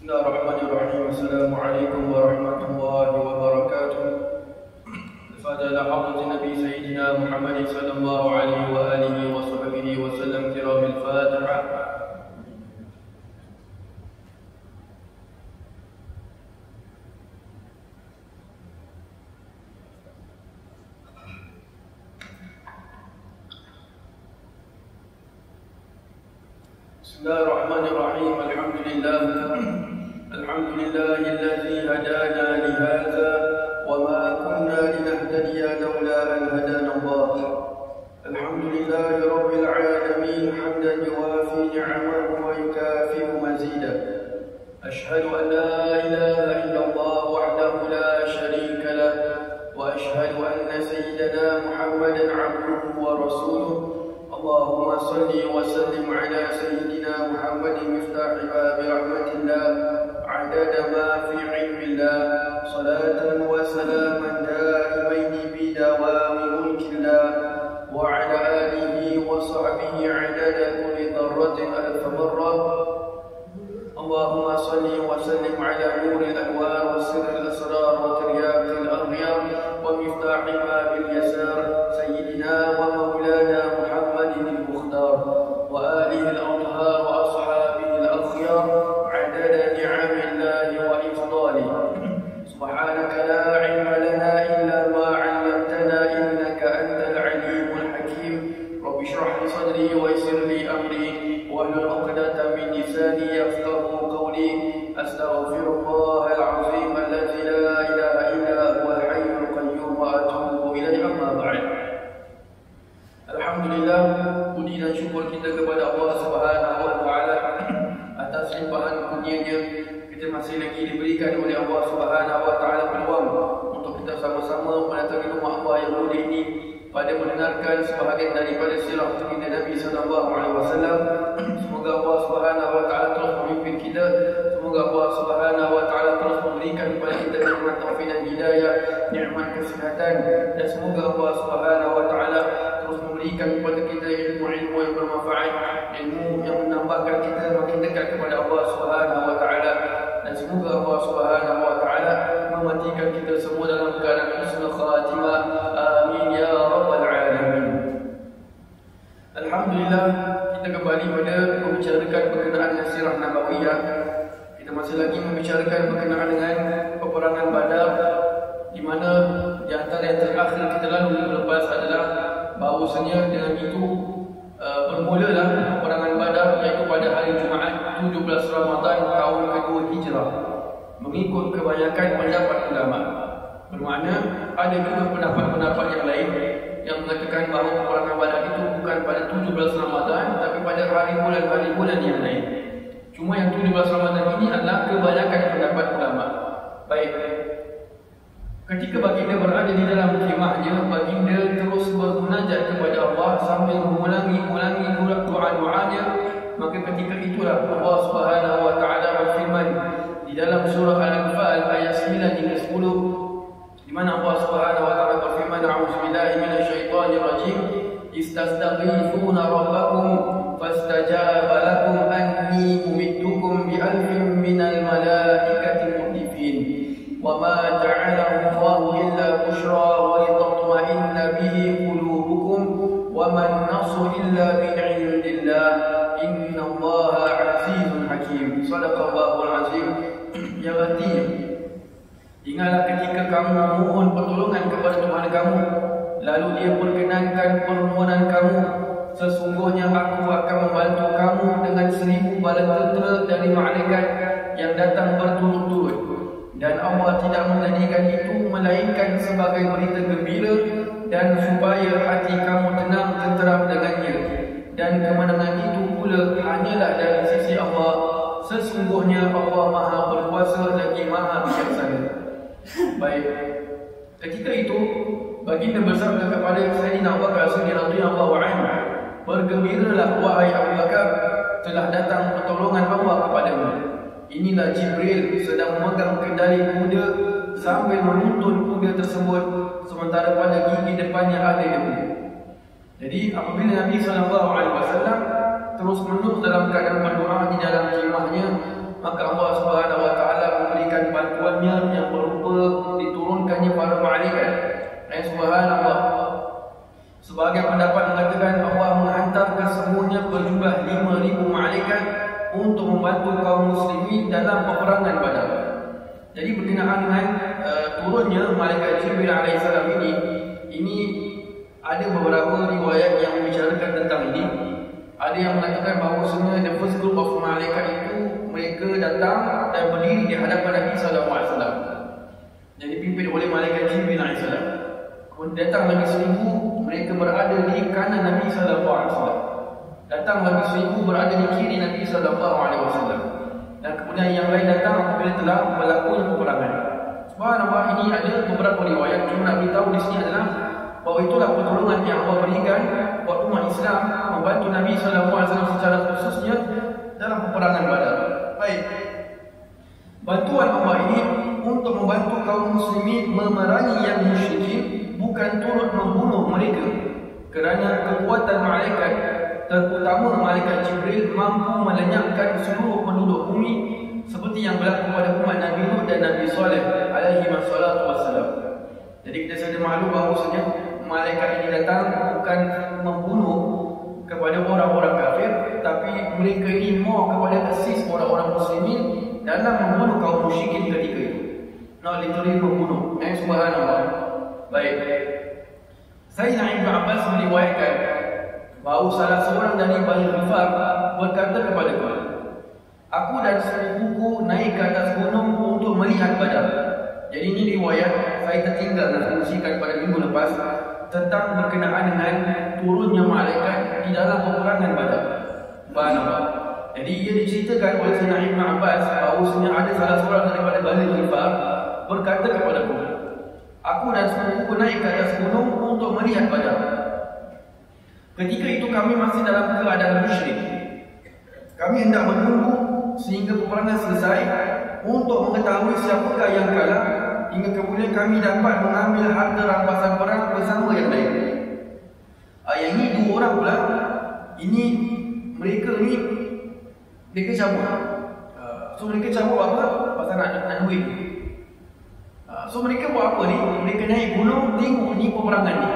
Bismillahirrahmanirrahim. Assalamualaikum warahmatullahi wabarakatuh. Al-Fatiha ala hadratin Nabi Sayyidina Muhammad sallallahu alaihi wa alihi wa sahbihi wa sallam. Kiramil Fatiha. Bismillahirrahmanirrahim. Alhamdulillah alladzi hadana li hadza wa ma kunna linahtadiya lawla an hadana Allah. Alhamdulillahi rabbil alamin hamdan yuwafi ni'amahu wa yukafi'u mazidah. Ashhadu an la ilaha illallah wahdahu la sharika lah wa ashhadu anna sayyidana Muhammadan 'abduhu wa rasuluh. اللهم صل وسلم على سيدنا محمد مفتاح باب رحمة الله عدد ما في علم الله صلاة وسلاما دائمين بدوام ملك الله وعلى آله وصحبه عدد كل ذرة ألف مرة. اللهم صل وسلم على نور الأنوار وسر الأسرار وترياق الأغيار ومفتاح باب اليسار سيدنا ومولانا محمد المختار وآله الأطهار وأصحابه الأخيار عدد نعم الله وإفضاله. سبحانك لا علم لنا إلا ما علمتنا إنك أنت العليم الحكيم. رب اشرح لي صدري ويسر لي أمري واحلل عقدة من لساني يفقهوا قولي. أستغفر الله العظيم الذي لا إله إلا هو الحي القيوم وأتوب إليه. أما بعد. Alhamdulillah, puji dan syukur kita kepada Allah Subhanahu wa taala atas limpahan kurnia-Nya. Kita masih lagi diberikan oleh Allah Subhanahu wa taala peluang untuk kita sama-sama mendatangi rumah Allah yang mulia ini pada mendengarkan sebahagian daripada sirah baginda Nabi sallallahu alaihi wasallam. Semoga Allah Subhanahu wa taala terus memimpin kita. Semoga Allah Subhanahu wa taala terus memberikan kepada kita nikmat taufik dan hidayah, nikmat kesihatan, dan semoga Allah Subhanahu wa taala terus memberikan kepada kita ilmu-ilmu yang bermanfaat, ilmu yang menambahkan kita makin dekat kepada Allah Subhanahu wa taala, dan semoga Allah Subhanahu wa taala mematikan kita semua dalam keadaan husnul khatimah. Amin ya rabbal alamin. Alhamdulillah, kita kembali pada membicarakan berkenaan dengan sirah nabawiyah. Kita masih lagi membicarakan berkenaan dengan peperangan Badar, di mana di antara yang terakhir kita lalu lepas adalah bahawasanya dengan itu bermulalah peperangan Badar, iaitu pada hari Jumaat 17 Ramadan tahun kedua Hijrah, mengikut kebanyakan pendapat ulama. Bermakna ada juga pendapat-pendapat yang lain yang mengatakan bahawa peperangan Badar itu bukan pada 17 Ramadan, tapi pada hari bulan yang lain. Cuma yang 17 Ramadan ini adalah kebanyakan pendapat ulama. Baik, ketika baginda berada di dalam khemahnya, baginda terus bermunajat kepada Allah sambil mengulangi doa-doanya. Maka ketika itulah Allah Subhanahu wa taala berfirman di dalam surah Al-Anfal ayat 9 hingga 10, di mana Allah Subhanahu wa taala berfirman, a'udzubillahi minasyaitonir rajim, istastaghithuna rabbakum fastajaba lakum anni mumiddukum bi alfin minal malaikati murdifin wa ma ja'alahu Allahu illa bushra wa litatma'inna bihi qulubukum wa man nasru illa min 'indillah innallaha 'azizun hakim. Shadaqallahul azim. Yang artinya, ingatlah ketika kamu memohon pertolongan kepada Tuhan kamu, lalu Dia perkenankan permohonan kamu, sesungguhnya aku akan membantu kamu dengan 1000 bala tentera dari malaikat yang datang berturut-turut. Dan Allah tidak menjadikan itu melainkan sebagai berita gembira dan supaya hati kamu tenang tenteram dengannya. Dan kemenangan itu pula hanyalah dari sisi Allah. Sesungguhnya Allah Maha Berkuasa lagi Maha Bijaksana. Baik, ketika itu baginda bersabda kepada Sayyidina Abu Bakar radhiyallahu anhu, bergembiralah wahai Abu Bakar, telah datang pertolongan Allah kepadamu. Inilah Jibril sedang memegang kendali kuda sambil menuntun kuda tersebut, sementara pada gigi depannya ada debu. Jadi apabila Nabi SAW terus menerus dalam keadaan berdoa di dalam khemahnya, maka Allah Subhanahu kaum muslimin dalam peperangan Badar. Jadi berkenaan dengan turunnya malaikat Jibril alaihissalam ini ada beberapa riwayat yang membicarakan tentang ini. Ada yang mengatakan bahawasanya the first group of malaikat itu mereka datang dan berdiri di hadapan Nabi sallallahu alaihi wasallam. Yang dipimpin oleh malaikat Jibril alaihissalam. Kemudian datang lagi 1000, mereka berada di kanan Nabi sallallahu alaihi wasallam. Datang lagi 1000 berada di kiri Nabi sallallahu alaihi wasallam. Dan kemudian yang lain datang apabila telah berlakunya peperangan. Subhanallah, ini ada beberapa riwayat. Cuma nak beritahu di sini adalah bahawa itulah pertolongan yang Allah berikan buat umat Islam membantu Nabi sallallahu alaihi wasallam secara khususnya dalam peperangan Badar. Baik. Bantuan Allah ini untuk membantu kaum muslimin memerangi yang musyrikin, bukan turut membunuh mereka, kerana kekuatan malaikat, terutama malaikat Jibril, mampu melenyapkan seluruh penduduk bumi seperti yang berlaku pada umat Nabi Nuh dan Nabi Saleh alaihi wassalam. Jadi kita sudah maklum bahawasanya malaikat ini datang bukan membunuh kepada orang-orang kafir, tapi mereka ini mau kepada assist orang-orang muslimin dalam membunuh kaum musyrikin ketika itu. Not literally membunuh. Subhanallah. Baik. Sayyidina Ibn Abbas meriwayatkan bahawa salah seorang dari Bani Ghifar berkata kepadaku, aku dan sepupuku naik ke atas gunung untuk melihat Badar. Jadi ini riwayat saya tertinggal nak kongsikan pada minggu lepas tentang berkenaan dengan turunnya malaikat di dalam peperangan Badar. Subhanallah. Jadi ia diceritakan oleh Sayyidina Ibn Abbas bahawasanya ada salah seorang daripada Bani Ghifar berkata kepadaku, aku dan sepupuku naik ke atas gunung untuk melihat Badar. Ketika itu kami masih dalam keadaan musyrik. Kami hendak menunggu sehingga peperangan selesai untuk mengetahui siapakah yang kalah, hingga kemudian kami dapat mengambil harta rampasan perang bersama yang lain. Yang ini dua orang pula. Ini mereka cabut. So mereka cabut apa? Pasal nak duit. So mereka buat apa ni? Mereka naik gunung tengok ni peperangan ni.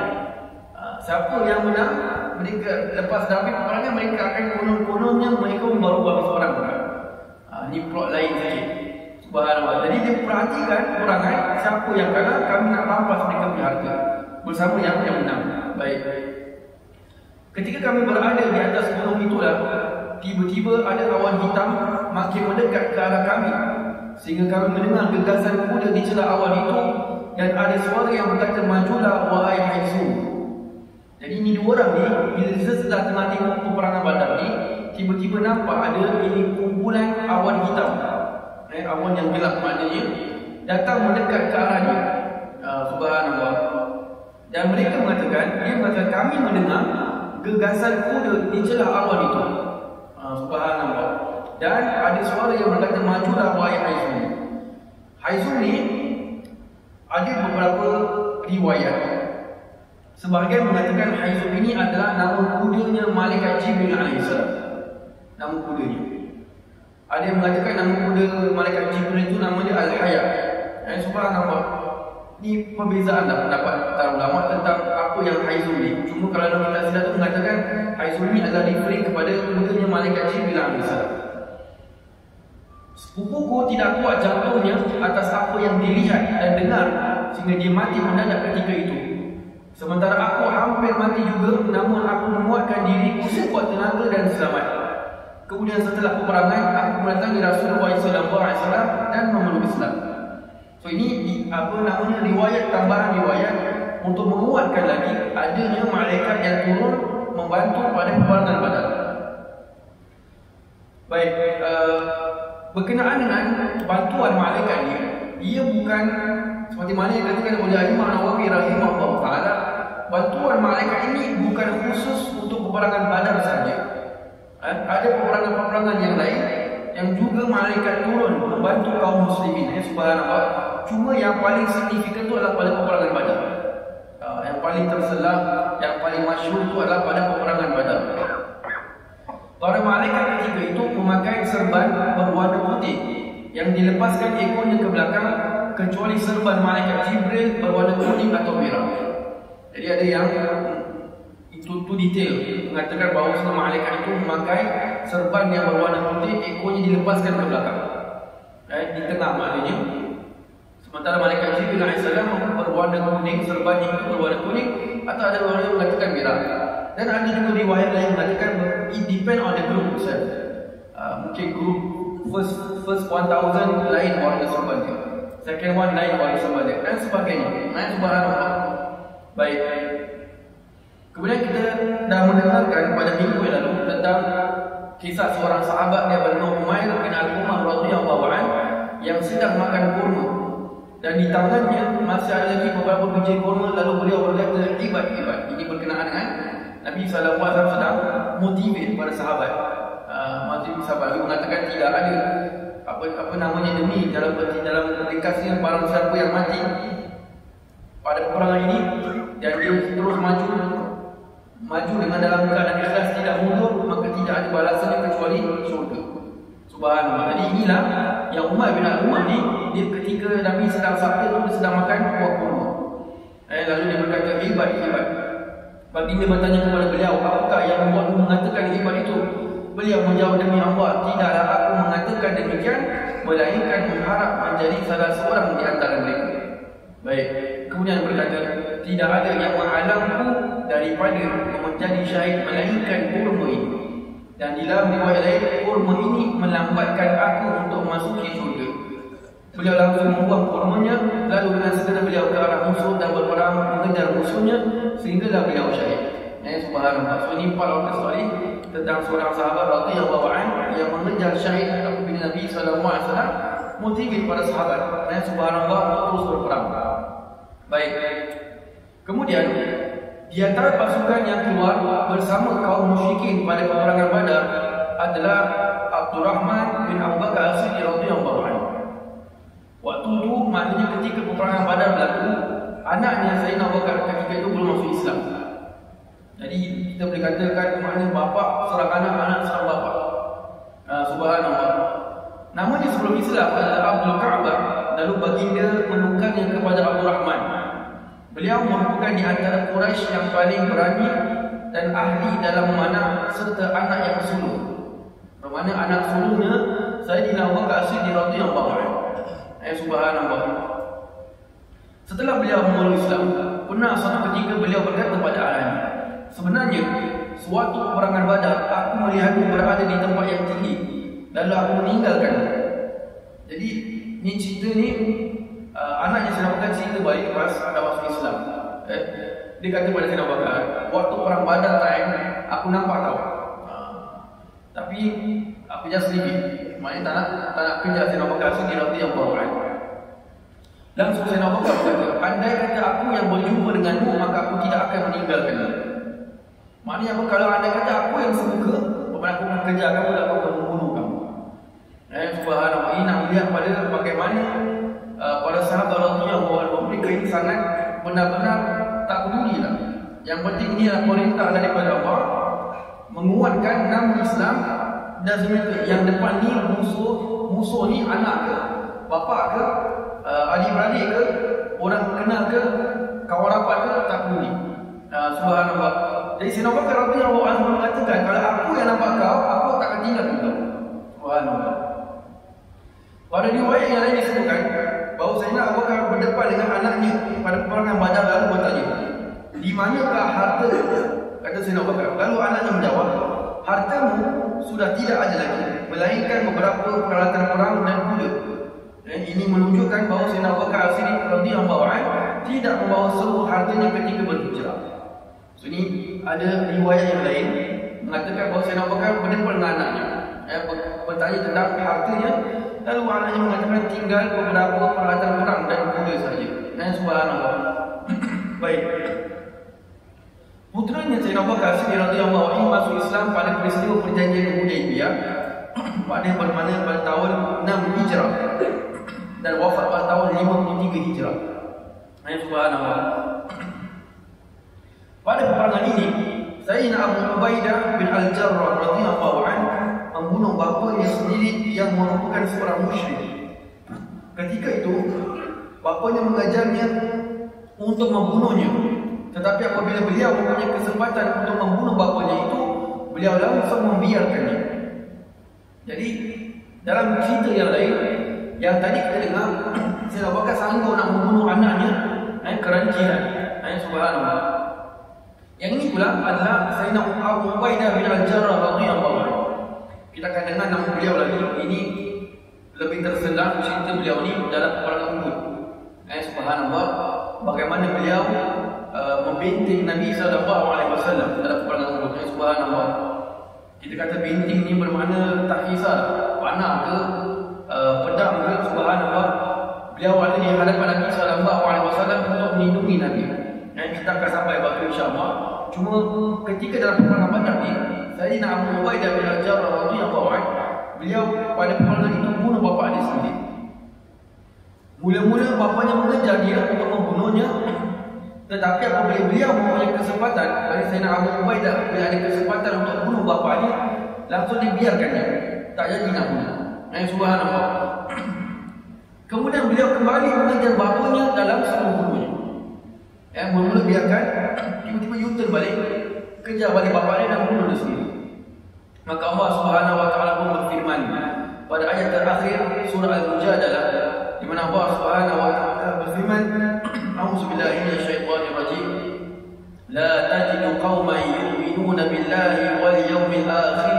Siapa yang menang, mereka lepas dapat peperangan mereka akan konon-kononnya mereka baru habis orang. Ni plot lain sikit. Subhanallah. Jadi dia perhatikan peperangan, siapa yang kalah, kami nak rampas mereka punya harta bersama yang menang. Baik. Ketika kami berada di atas gunung itulah, tiba-tiba ada awan hitam makin mendekat ke arah kami, sehingga kami mendengar gegasan kuda di celah awan itu, dan ada suara yang berkata, majulah wahai Haizum. Jadi ini dua orang ni, bila setelah tengah tengok peperangan Badar ni, tiba-tiba nampak ada ini kumpulan awan hitam, awan yang gelap maknanya, datang mendekat ke arah dia. Subhanallah. Dan mereka mengatakan, kami mendengar gegasan kuda di celah awan itu. Subhanallah. Dan ada suara yang berkata, majulah wahai Haizum. Haizum ni ada beberapa riwayat. Sebahagian mengatakan Haizum ini adalah nama kudanya malaikat Jibril alaihissalam. Nama kudanya. Ada yang mengatakan nama kuda malaikat Jibril itu namanya Al-Hayat. Subhanallah. Ini perbezaan lah pendapat para ulama tentang apa yang Haizum ni. Cuma kalau dalam kitab silat itu mengatakan Haizum ni adalah referring kepada kudanya malaikat Jibril alaihissalam. Sepupuku tidak kuat jantungnya atas apa yang dilihat dan dengar, sehingga dia mati mendadak ketika itu. Sementara aku hampir mati juga, namun aku menguatkan diriku sekuat tenaga dan selamat. Kemudian setelah peperangan, aku mendatangi Rasulullah SAW dan memeluk Islam. So ini riwayat, tambahan riwayat untuk menguatkan lagi adanya malaikat yang turun membantu pada peperangan Badar. Baik, berkenaan dengan bantuan malaikat ni, ia bukan seperti mana yang dikatakan oleh Imam Nawawi rahimahullah taala, bantuan malaikat ini bukan khusus untuk peperangan Badar saja. Ada peperangan-peperangan yang lain yang juga malaikat turun membantu kaum muslimin. Subhanallah. Cuma yang paling signifikan itu adalah pada peperangan Badar. Yang paling terselah, yang paling masyhur itu adalah pada peperangan Badar. Para malaikat ketika itu memakai serban berwarna putih yang dilepaskan ekornya ke belakang, kecuali serban malaikat Jibril berwarna kuning atau merah. Jadi ada yang itu detail mengatakan bahawa semua malaikat itu memakai serban yang berwarna putih, ekornya dilepaskan ke belakang, di tengah maknanya. Sementara malaikat Jibril AS berwarna kuning, serbannya itu berwarna kuning, atau ada orang yang mengatakan merah. Dan ada juga riwayat lain mengatakan it depend on the group itself. Mungkin group first 1000 lain warna serbannya, second one lain warna serbannya, dan sebagainya. Subhanallah. Baik. Kemudian kita dah mendengarkan pada minggu yang lalu tentang kisah seorang sahabat yang bernama Umair bin Al-Umar radhiyallahu anhu yang sedang makan kurma, dan di tangannya masih ada lagi beberapa biji kurma, lalu beliau berkata ibat. Ini berkenaan dengan Nabi SAW sedang motivate para sahabat. Maksud sahabat itu mengatakan tidak ada apa namanya demi dalam ringkasnya barang siapa yang mati pada peperangan ini dan dia terus maju dengan dalam keadaan ikhlas, tidak mundur, maka tidak ada balasannya kecuali syurga. Subhanallah. Jadi inilah yang Umar bin Al-Umar ni, dia ketika Nabi sedang sakit tu, dia sedang makan buah kurma. Lalu dia berkata hebat. Baginda bertanya kepada beliau, apakah yang membuatmu mengatakan hebat itu? Beliau menjawab, demi Allah, tidaklah aku mengatakan demikian melainkan mengharap menjadi salah seorang di antara mereka. Baik. Kemudian berkata, tidak ada yang menghalangku daripada menjadi syahid melainkan kurma ini. Dan di dalam riwayat lain, kurma ini melambatkan aku untuk masuki syurga. Beliau langsung membuang kurmanya, lalu dengan segera beliau ke arah musuh dan berperang mengejar musuhnya sehinggalah beliau syahid. Subhanallah. So ini part of the story tentang seorang sahabat radhiyallahu anhu yang mengejar syahid apabila Nabi SAW motivate para sahabat. Subhanallah, untuk terus berperang. Baik. Kemudian di antara pasukan yang keluar bersama kaum musyrikin pada peperangan Badar adalah Abdurrahman bin Abu Bakar As-Siddiq radhiyallahu anhu. Waktu itu maknanya ketika peperangan Badar berlaku, anaknya Sayyidina Abu Bakar ketika itu belum masuk Islam. Jadi kita boleh katakan maknanya bapa serang anak serang bapa. Subhanallah. Namanya sebelum Islam adalah Abdul Ka'bah, lalu baginda menukarnya kepada Abdurrahman. Beliau merupakan di antara Quraisy yang paling berani dan ahli dalam memanah serta anak yang sulung. Bermakna anak sulungnya Sayyidina Abu Bakar As-Siddiq radhiyallahu anhu. Subhanallah. Setelah beliau memeluk Islam, pernah suatu ketika beliau berkata kepada anaknya, sebenarnya suatu peperangan Badar aku melihatmu berada di tempat yang tinggi, lalu aku meninggalkan. Jadi ni cerita ni anaknya Sayyidina Abu Bakar cerita balik pas dah masuk Islam. Dia kata pada Sayyidina Abu Bakar, waktu perang Badar time aku nampak tau, tapi aku just leave it. Maknanya tak nak kejar Sayyidina Abu Bakar sendiri radhiyallahu anhu. Langsung Sayyidina Abu Bakar berkata, andai kata aku yang berjumpa denganmu, maka aku tidak akan meninggalkanmu. Maknanya apa? Kalau andai kata aku yang semuka, bermakna aku akan kejar kamu dan aku akan membunuh kamu. Subhanallah. Ini nak melihat pada bagaimana para sahabat radhiyallahu anhum mereka ini sangat benar-benar tak peduli lah. Yang penting ini adalah perintah daripada Allah, menguatkan nama Islam. Dan sebenarnya yang depan ni musuh ni anak ke, bapa ke, adik-beradik ke, orang kenal ke, kawan rapat ke, tak peduli. Subhanallah. Jadi Sayyidina Abu Bakar radhiyallahu anhu mengatakan, kalau aku yang nampak kau, aku tak akan tinggalkan kau. Subhanallah. Pada riwayat yang lain disebutkan bahawa Sayyidina Abu Bakar berdepan dengan anaknya pada peperangan Badar, lalu bertanya, di manakah harta? Kata Sayyidina Abu Bakar. Lalu anaknya menjawab, hartamu sudah tidak ada lagi, melainkan beberapa peralatan perang dan kuda. Dan ini menunjukkan bahawa Sayyidina Abu Bakar As-Siddiq radhiyallahu anhu tidak membawa seluruh hartanya ketika berhijrah. So ini ada riwayat yang lain mengatakan bahawa Sayyidina Abu Bakar berdepan dengan anaknya, bertanya tentang hartanya, lalu anaknya mengatakan tinggal beberapa peralatan perang dan kuda saja. Subhanallah. Baik. Putranya Sayyidina Abu Bakar As-Siddiq radhiyallahu anhu masuk Islam pada peristiwa perjanjian Hudaybiyah pada bermakna pada tahun 6 Hijrah dan wafat pada tahun 53 Hijrah. Subhanallah. Pada peperangan ini, Sayyidina Abu Ubaidah bin Al-Jarrah radhiyallahu anhu membunuh bapanya sendiri yang merupakan seorang musyrik. Ketika itu, bapanya mengajarnya untuk membunuhnya. Tetapi apabila beliau mempunyai kesempatan untuk membunuh bapanya itu, beliau langsung membiarkannya. Jadi dalam cerita yang lain, yang tadi kita dengar, Sayyidina Abu Bakar sanggup nak membunuh anaknya kerana jihad. Subhanallah. Yang ini pula adalah Sayyidina Abu Ubaidah bin Al-Jarrah radhiyallahu anhu. Kita akan dengar nama beliau lagi. Ini lebih tersedak cerita beliau ni dalam peperangan Uhud. Subhanallah, bagaimana beliau membinting Nabi sallallahu alaihi wasallam dalam peperangan Uhud. Subhanallah. Kita kata binting ni bermakna tak kisah panah ke pedang ke. Subhanallah, beliau ada di hadapan Nabi sallallahu alaihi wasallam untuk melindungi Nabi. Kita akan sampai bagi insya-Allah. Cuma ketika dalam peperangan Badar ni, Sayyidina Abu Ubaidah bin Al-Jarrah radhiyallahu anhu, beliau pada peperangan itu bunuh bapa dia sendiri. Mula-mula bapanya mengejar dia untuk membunuhnya, tetapi apabila beliau mempunyai kesempatan, Sayyidina Abu Ubaidah bila ada kesempatan untuk bunuh bapanya, langsung dibiarkannya, tak jadi nak bunuh. Subhanallah. Kemudian beliau kembali mengejar bapanya dalam suruh bunuhnya. Mula-mula biarkan, tiba-tiba U-turn balik, kejar balik bapa dia dan bunuh dia sendiri. Maka Allah Subhanahu wa taala pun berfirman pada ayat terakhir surah Al-Mujadalah, di mana Allah Subhanahu wa taala berfirman, A'udzubillahi minasyaitonir rajim. La tajidu qauman yu'minuna billahi wal yawmil akhir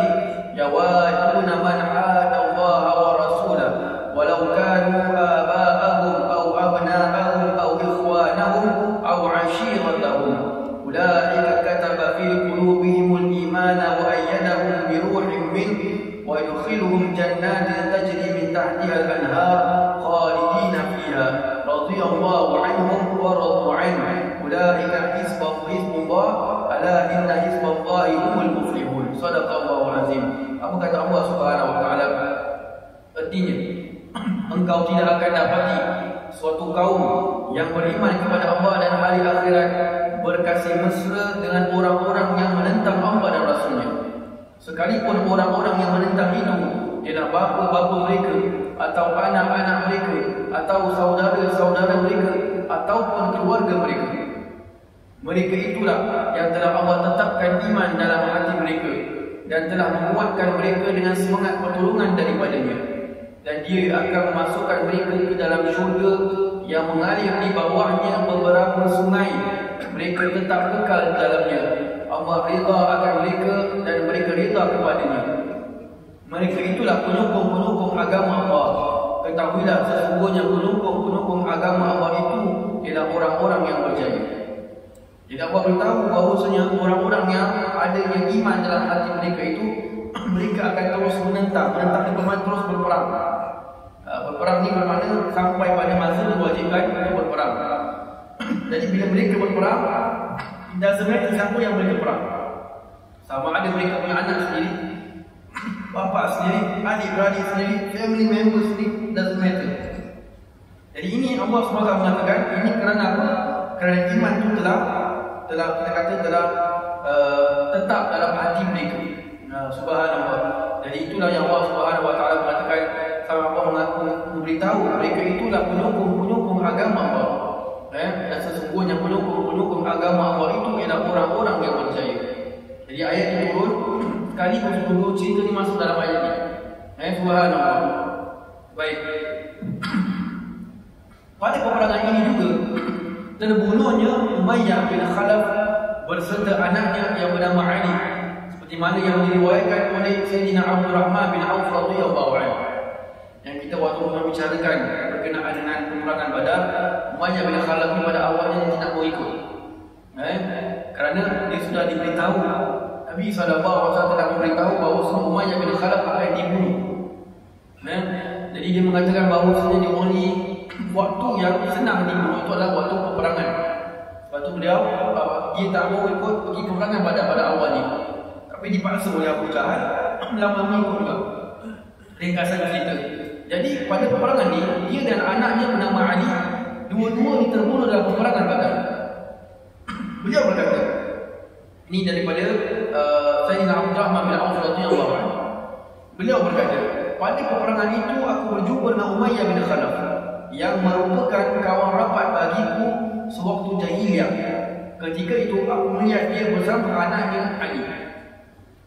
yawaduna man 'ada Allah wa rasulahu walau kanu aba'ahum aw abna'ahum aw ikhwanahum aw 'ashiratahum ulaika kataba fi qulubihimul imana wa ayyadahum bi ruhin minhu wa yudkhiluhum jannatin tajri min tahtiha al-anhar khalidina fiha radhiyallahu 'anhum wa radu 'anhu ulaika hizbullah ala inna hizballahi humul muflihun. Shadaqallahu azim. Apa kata Allah Subhanahu wa taala? Artinya, engkau tidak akan dapati suatu kaum yang beriman kepada Allah dan hari akhirat berkasih mesra dengan orang-orang yang menentang Allah dan Rasulnya. Sekalipun orang-orang yang menentang itu ialah bapa-bapa mereka, atau anak-anak mereka, atau saudara-saudara mereka, ataupun keluarga mereka. Mereka itulah yang telah Allah tetapkan iman dalam hati mereka dan telah menguatkan mereka dengan semangat pertolongan daripadanya. Dan dia akan memasukkan mereka ke dalam syurga yang mengalir di bawahnya beberapa sungai. Mereka tetap kekal di dalamnya. Allah rida akan mereka dan mereka rida kepadanya. Mereka itulah penyokong-penyokong agama Allah. Ketahuilah sesungguhnya penyokong-penyokong agama Allah itu ialah orang-orang yang berjaya. Jadi Allah beritahu bahawasanya orang-orang yang adanya iman dalam hati mereka itu, mereka akan terus menentang di bermakna terus berperang. Berperang ni bermakna sampai pada masa diwajibkan untuk berperang. Jadi bila mereka berperang, tidak sebenarnya siapa yang mereka perang. Sama ada mereka punya anak sendiri, bapa sendiri, adik-beradik sendiri, family members sendiri, doesn't matter. Jadi ini Allah SWT mengatakan, ini kerana apa? Kerana iman itu telah kita kata telah tetap dalam hati mereka. Subhanallah. Jadi itulah yang Allah Subhanahu wa taala mengatakan, sama Allah memberitahu mereka itulah penyokong-penyokong agama Allah. Dan sesungguhnya penyokong agama Allah itu ialah orang-orang yang berjaya. Jadi ayat ini turun sekali dua cerita ni masuk dalam ayat ini. Subhanallah. Baik. Pada peperangan ini juga terbunuhnya Umayyah bin Khalaf berserta anaknya yang bernama Ali, seperti mana yang diriwayatkan oleh Sayyidina Abdul Rahman bin Auf radhiyallahu anhu. Yang kita waktu membicarakan berkenaan dengan peperangan Badar, Umayyah bin Khalaf ni pada awalnya dia tidak mau ikut. Kerana dia sudah diberitahu, Nabi SAW telah memberitahu bahawa Umayyah bin Khalaf akan dibunuh. Jadi dia mengatakan bahawa dia only waktu yang senang dibunuh itu adalah waktu peperangan. Sebab tu dia tak mau ikut pergi peperangan pada awalnya. Tapi dipaksa oleh Abu Jahal lama mengikut juga. Ringkasan cerita. Jadi pada peperangan ni, dia dan anaknya bernama Ali, dua-dua ni terbunuh dalam peperangan Badar. Beliau berkata, ini daripada Sayyidina Abdul Rahman bin Auf radhiyallahu anhu. Beliau berkata, pada peperangan itu aku berjumpa dengan Umayyah bin Khalaf yang merupakan kawan rapat bagiku sewaktu jahiliyah. Ketika itu aku melihat dia bersama anaknya Ali.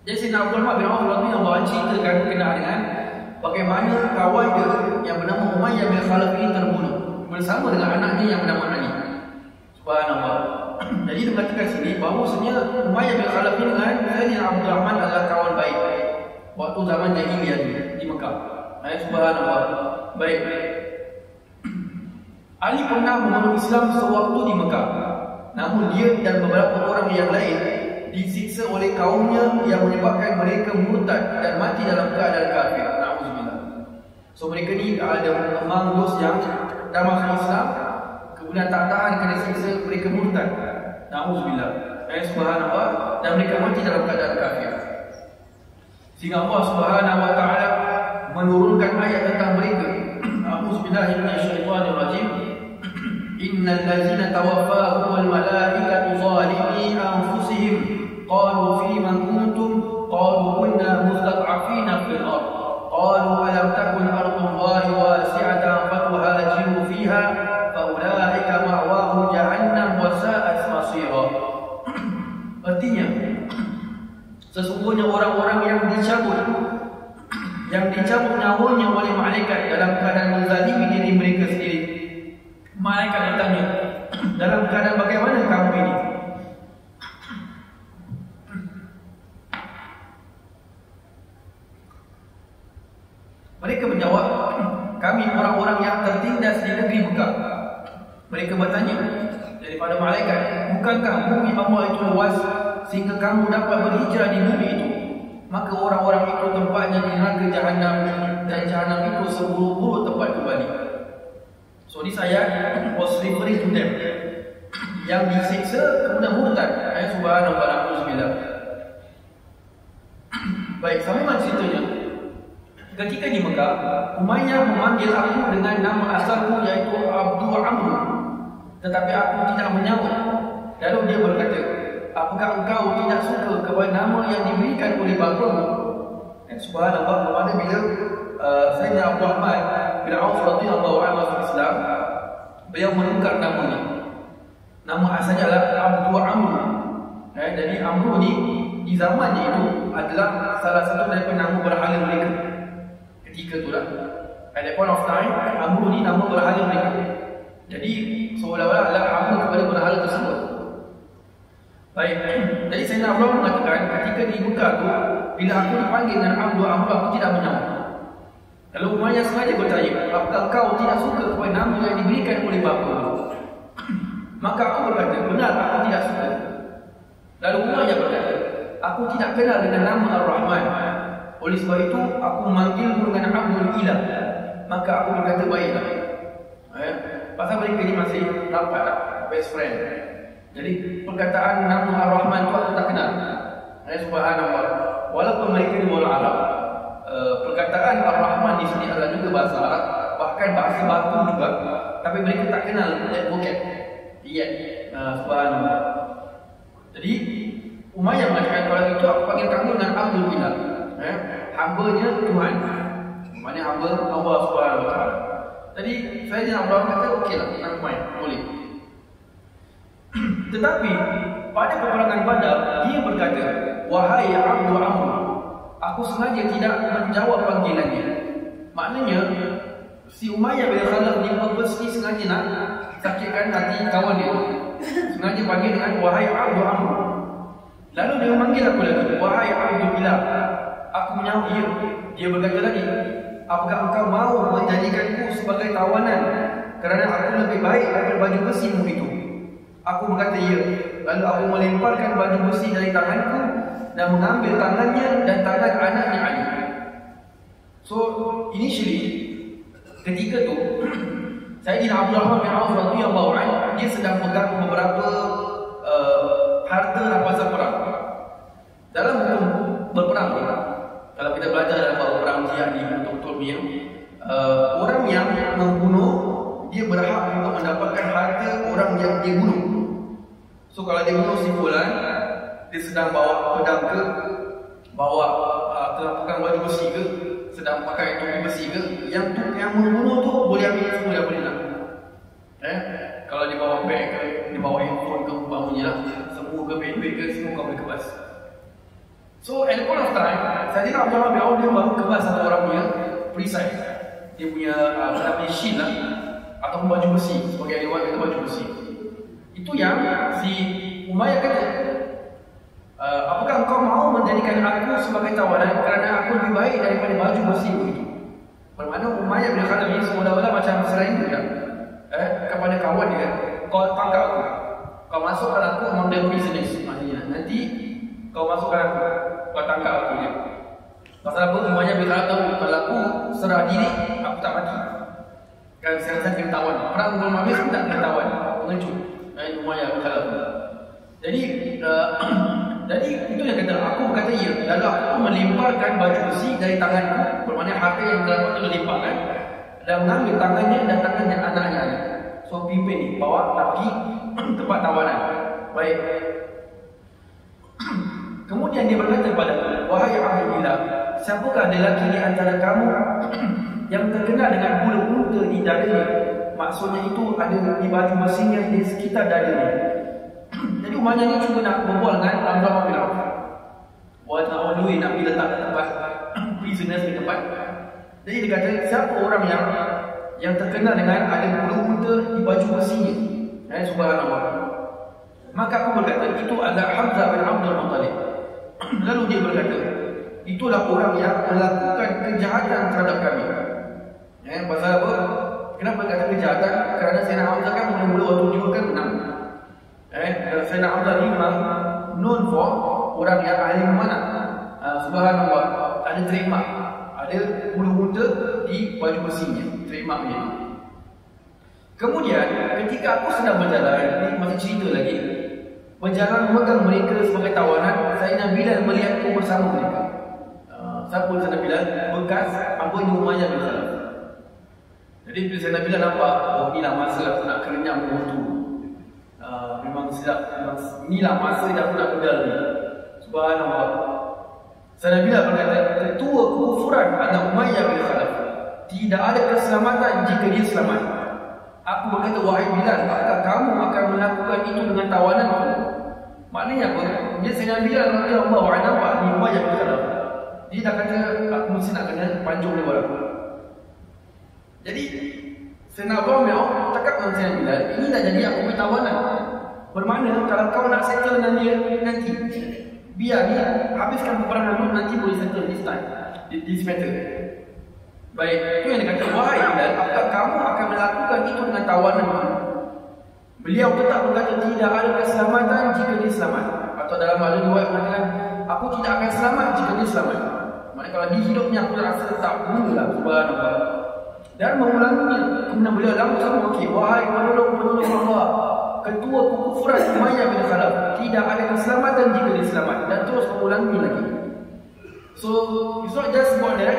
Jadi Sayyidina Abdurrahman bin Auf radhiyallahu anhu ceritakan berkenaan dengan bagaimana kawan dia yang bernama Umayyah bin Khalaf ini terbunuh bersama dengan anaknya yang bernama Ali. Subhanallah. Jadi dia mengatakan sini bahawa sebenarnya Umayyah bin Khalaf ini dengan Sayyidina Abdurrahman adalah kawan baik waktu zaman jahiliyah di Mekah. Subhanallah. Baik. Ali pernah memeluk Islam sewaktu di Mekah. Namun dia dan beberapa orang yang lain disiksa oleh kaumnya yang menyebabkan mereka murtad dan mati dalam keadaan kafir. Na'udzubillah. So mereka ni ada memang dos yang dah masuk Islam, kemudian tak tahan kena siksa, mereka murtad. Na'udzubillah. Subhanallah. Dan mereka mati dalam keadaan kafir. Sehingga Allah Subhanahu wa taala menurunkan ayat tentang mereka. A'udzubillahi minasyaitonir rajim. Innal ladzina tawaffahumul malaikatu zalimi anfusihim qalu fima kuntum qalu kunna mustad'afina fil ard qalu alam takun ardullahi wasi'atan fatuhajiru fiha faulaika ma'wahum jahannam wa sa'at masira. Artinya sesungguhnya orang-orang yang dicabut nyawanya oleh malaikat dalam keadaan menzalimi diri mereka sendiri. Malaikat bertanya, dalam keadaan bagaimana kamu ini? Mereka menjawab, kami orang-orang yang tertindas di negeri Mekah. Mereka bertanya daripada malaikat, bukankah bumi Allah itu luas sehingga kamu dapat berhijrah di bumi itu? Maka orang-orang itu tempatnya di neraka Jahannam, dan Jahannam itu seburuk-buruk tempat kembali. So this ayat was referring to them yang disiksa kemudian murtad. Subhanallah walhamdulillah. Baik, sambungan ceritanya. Ketika di Mekah, Umayyah memanggil aku dengan nama asalku iaitu Abdul Amr. Tetapi aku tidak menyahut. Lalu dia berkata, apakah engkau tidak suka kepada nama yang diberikan oleh bapamu? Subhanallah, bermakna bila Sayyidina Abdurrahman bin Auf radhiyallahu anhu masuk Islam, beliau menukar namanya. Nama asalnya adalah Abdul Amr. Jadi Amr ni di zamannya itu adalah salah satu daripada nama berhala mereka. Ketika itulah, at that point of time, Amr ni nama berhala mereka. Jadi seolah-olah adalah Amr kepada berhala tersebut. Baik, jadi Sayyidina Abdullah mengatakan ketika di Mekah tu, bila aku dipanggil dengan Abdul Amr, aku tidak menyahut. Lalu Umayyah sengaja bertanya, apakah kau tidak suka kepada nama yang diberikan oleh bapa? Maka aku berkata, benar, aku tidak suka. Lalu Umayyah berkata, aku tidak kenal dengan nama Ar-Rahman. Oleh sebab itu, aku memanggilmu dengan Abdul Ilah. Maka aku berkata, baiklah. Pasal mereka ini masih rapat, best friend. Jadi perkataan nama Ar-Rahman itu aku tak kenal. Subhanallah. Walaupun mereka di bola Arab, perkataan Ar-Rahman di sini adalah juga bahasa Arab, bahkan bahasa baku juga, tapi mereka tak kenal that vocab. Iya, subhanallah. Jadi Umayyah mengatakan, kalau itu aku panggil kamu dengan Abdul Ilah, hamba-Nya Tuhan. Maknanya hamba Allah Subhanahu wa taala. Jadi saya jangan Abdullah kata okeylah, nak main, boleh. Tetapi pada peperangan Badar, dia berkata, wahai Abdul Amr, aku sengaja tidak menjawab panggilannya. Maknanya si Umayyah bin Khalaf dia purposely sengaja nak sakitkan hati kawan dia. Sengaja panggil dengan wahai Abdul Amr. Lalu dia memanggil aku lagi, wahai Abdul Ilah. Aku menyahut dia. Dia berkata lagi, apakah engkau mahu menjadikanku sebagai tawanan kerana aku lebih baik daripada baju besimu itu? Aku berkata ya. Lalu aku melemparkan baju besi dari tanganku dan mengambil tangannya dan tangan anaknya Ali. So initially ketika tu Sayyidina Abdurrahman bin Auf radhiyallahu anhu dia sedang pegang beberapa harta rampasan perang. Dalam hukum berperang, kalau kita belajar dalam bab perang jihad ni betul-betul punya, orang yang membunuh dia berhak untuk mendapatkan harta orang yang dia bunuh. So kalau dia bunuh si fulan, dia sedang bawa pedang ke, bawa telah pegang baju besi ke, sedang pakai topi besi ke, yang membunuh tu boleh ambil semua yang boleh nak. Kalau dia bawa beg ke, dia bawa handphone ke, umpamanya lah, Sayyidina Abdullah bin Auf dia baru kemas satu orang punya perisai. Dia punya shin lah, ataupun baju besi, sebagai lewat kata baju besi. Itu yang si Umayyah kata, apakah engkau mau menjadikan aku sebagai tawanan kerana aku lebih baik daripada baju besi begitu? Bermakna Umayyah bin Khalaf ini semula-mula macam selain itu kan, kepada kawan dia, kau tangkap aku, kau masukkan aku among the prisoners, maknanya nanti kau masukkan aku, kau tangkap aku dia. Pasal apa? Umayyah bin Khalaf tahu kalau aku serah diri, aku tak mati. Kan saya kena tawan. Perang belum habis pun tak kena tawan. Pengecut. Umayyah bin Khalaf. Jadi itu yang kata aku berkata ya. Lalu aku melemparkan baju besi dari tanganku, bermakna harta yang telah aku lemparkan, dan mengambil tangannya dan tangannya anaknya. So pimpin ni bawa pergi tempat tawanan. Baik. Kemudian dia berkata kepada aku, wahai Abdullah, siapakah lelaki di antara kamu yang terkenal dengan bulu unta di dadanya? Maksudnya itu ada di baju besinya di sekitar dadanya. Jadi Umayyah ni cuba nak berbual dengan Abdullah bin Auf. Buat nak on the way, nak pergi letak tempat prisoners di tempat. Jadi dia kata, siapa orang yang terkenal dengan ada bulu unta di baju besinya? Subhanallah. Maka aku berkata, itu adalah Hamzah bin Abdul Muttalib. Lalu dia berkata, itulah orang yang melakukan kejahatan terhadap kami. Pasal apa? Kenapa kata kejahatan? Kerana Sayyidina Hamzah kan mula-mula waktu dia kan menang. Sayyidina Hamzah ni memang known for orang yang ahli memanah. Subhanallah, ada trademark, ada bulu unta di baju besinya, trademarknya. Kemudian ketika aku sedang berjalan, ini masih cerita lagi, berjalan memegang mereka sebagai tawanan, Sayyidina Bilal melihatku bersama mereka. Siapa Sayyidina Bilal? Bekas abangnya Umayyah bin Khalaf. Jadi bila Sayyidina Bilal nampak, oh inilah masa aku nak kerenyam waktu. Memang sedap, inilah masa yang aku nak pedal ni. Subhanallah. Sayyidina Bilal berkata, ketua kekufuran adalah Umayyah bin Khalaf. Tidak ada keselamatan jika dia selamat. Aku berkata, wahai Bilal, apakah kamu akan melakukan itu dengan tawananku? Maknanya apa? Dia Sayyidina Bilal radhiyallahu anhu nampak ni Umayyah bin Khalaf. Dia dah kata, aku mesti nak kena panjung dia orang. Jadi Sayyidina Abdullah bin Auf cakap dengan Sayyidina Bilal, ini dah jadi aku punya tawanan. Bermakna kalau kau nak settle dengan dia nanti, biar ni habiskan peperangan dulu, nanti boleh settle this time, this matter. Baik, itu yang dia kata, wahai Bilal, apakah kamu akan melakukan itu dengan tawanan? Beliau tetap berkata, tidak ada keselamatan jika dia selamat. Atau dalam hal riwayat mengatakan, aku tidak akan selamat jika dia selamat. Maknanya kalau di hidupnya aku rasa tak gunalah, subhanallah. Dan mengulanginya, kemudian beliau langsung okey, wahai penolong Allah, ketua kekufuran Umayyah bin Khalaf, tidak ada keselamatan jika dia selamat. Dan terus mengulangi lagi. So, it's not just about that.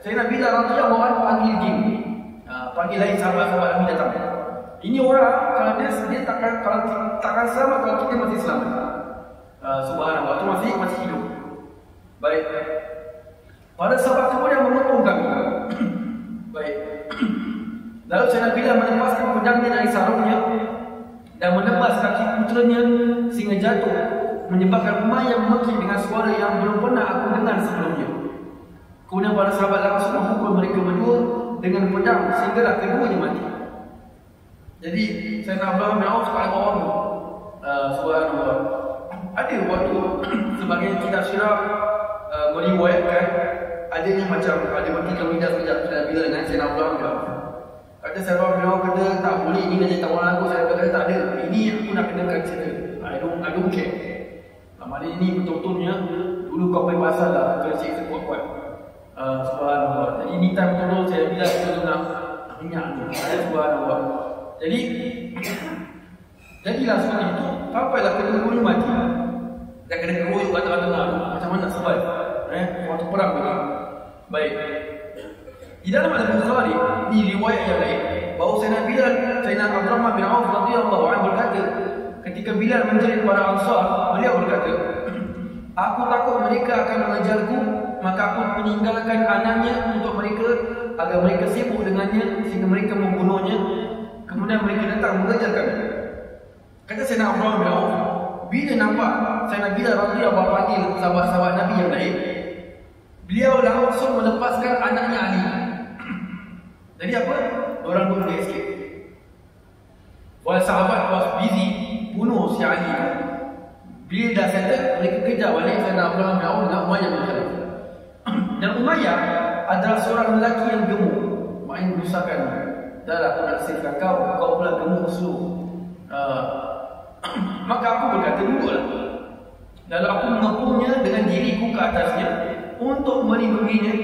Sayyidina Bilal radhiyallahu anhu panggil jin, panggil lain sahabat-sahabat Nabi datang. Ini orang kalau dia takkan selamat kalau kita masih selamat. Subhanallah, itu masih hidup. Baik. Para sahabat kemudian mengepung kami. Baik. Lalu Sayyidina Bilal melepaskan pedangnya dari sarungnya dan menebas kaki puteranya sehingga jatuh, menyebabkan Umayyah memaki dengan suara yang belum pernah aku dengar sebelumnya. Kemudian para sahabat langsung memukul mereka berdua dengan pedang sehinggalah keduanya mati. Jadi Sayyidina Abdullah bin Auf paling orang subhanallah. Ada waktu sebagai kitab sirah meriwayatkan adanya macam ada bertiga lidah sekejap bila dengan Sayyidina Abdullah bin Auf. Kata Sayyidina Abdullah bin Auf kata tak boleh, ini nak jadi tawanan aku. Saya kata tak ada, ini aku nak kenakan cerita. I don't care. Maknanya ini betul-betulnya dulu kau main pasal lah, kena cerita kuat-kuat. Subhanallah. Jadi ini time betul saya bila kita nak minyak ni. Subhanallah. Jadilah seperti itu. Sampailah kedua-duanya mati. Dan kena keroyok kat tengah-tengah. Macam mana nak survive? Waktu perang ni. Baik. Di dalam Al-Bukhari, di riwayat yang lain, bahawa Sayyidina Abdurrahman bin Auf radhiyallahu anhu berkata, ketika Bilal menjerit para Ansar, beliau berkata, aku takut mereka akan mengejarku, maka aku meninggalkan anaknya untuk mereka agar mereka sibuk dengannya sehingga mereka membunuhnya. Kemudian mereka datang mengejar kami. Kata Sayyidina Abdullah bin Auf, bila nampak Sayyidina Bilal radhiyallahu anhu panggil sahabat-sahabat Nabi yang lain, beliau langsung melepaskan anaknya Ali. Jadi apa? Orang pun boleh escape. Walaupun sahabat was busy bunuh si Ali. Bila dah settle, mereka kejar balik Sayyidina Abdullah bin Auf dengan Umayyah bin Khalaf. Dan Umayyah adalah seorang lelaki yang gemuk. Main menyusahkan. Dah lah, aku nak sifkan kau pula gemuk slow. Maka aku berkata dulu lah. Lalu aku mengepungnya dengan diriku ke atasnya untuk melindunginya.